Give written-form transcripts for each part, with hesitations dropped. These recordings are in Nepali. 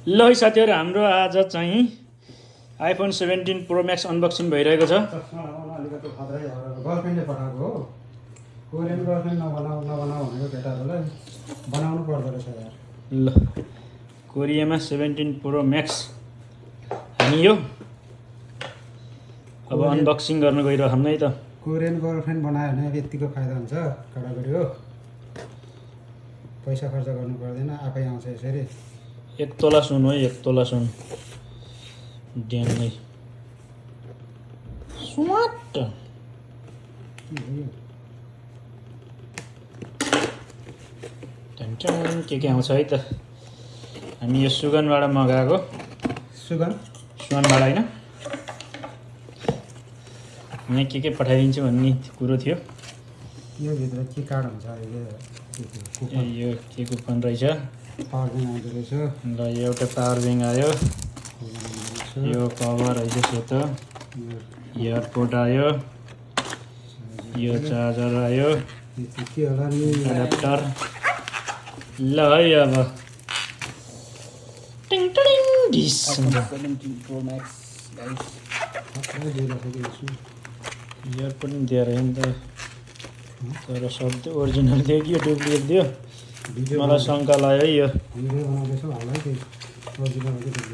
ल है साथीहरू, हाम्रो आज चाहिँ आइफोन 17 प्रो म्याक्स अनबक्सिङ भइरहेको छ। गर्लफ्रेन्डले पठाएको हो। कोरियन गर्लफ्रेन्ड नबनाऊ भनेको केटाहरूलाई बनाउनु पर्दो रहेछ यार। ल कोरियामा 17 प्रो म्याक्स हामी यो अब अनबक्सिङ गर्न गइरहौँ है त। कोरियन गर्लफ्रेन्ड बनायो भने यतिको फाइदा हुन्छ, कडाकडी हो। पैसा खर्च गर्नु पर्दैन, आफै आउँछ यसरी। 1 तोला सुन हो, 1 तोला सुन ड्याङ्गै स्वाट। के आउँछ है त। हामी यो सुगनबाट मगाएको। सुगनबाट होइन, यहाँ के पठाइदिन्छु भन्ने कुरो थियो। यो भित्र के कार्ड हुन्छ? यो के कुपन रहेछ? पावर ब्याङ्क आउँदो रहेछ। ल एउटा पावर ब्याङ्क आयो, यो कभर रहेछ सेतो, एयरपोर्ट आयो, यो चार्जर आयो, के होला नि एडाप्टर। ल है अब टिङ टिङ this 17 pro Max guys. Airport पनि दिएर नि त, तर शब्द ओरिजिनल थियो कि डुप्लिकेट थियो मलाई शङ्का लाग्यो है।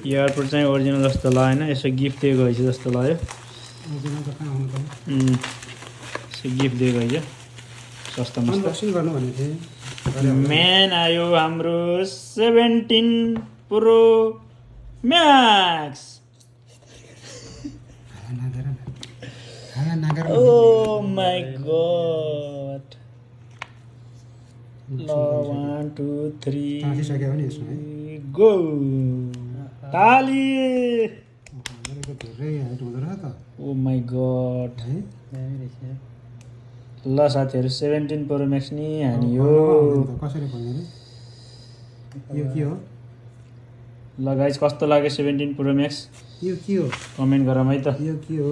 यो एयरपोर्ट चाहिँ ओरिजिनल जस्तो लागेन, यसो गिफ्ट दिएको रहेछ जस्तो लाग्यो। यसो गिफ्ट दिएको रहेछ सस्तो मस्तो। म्यान आयो हाम्रो 17 pro max. Oh my god. ल 1 2 3 गो ताली। Oh my god. ल साथीहरू 17 प्रो म्याक्स नि हानियो। ल गाइस कस्तो लाग्यो 17 प्रो म्याक्स? यो के हो कमेन्ट गरौँ है त। यो के हो?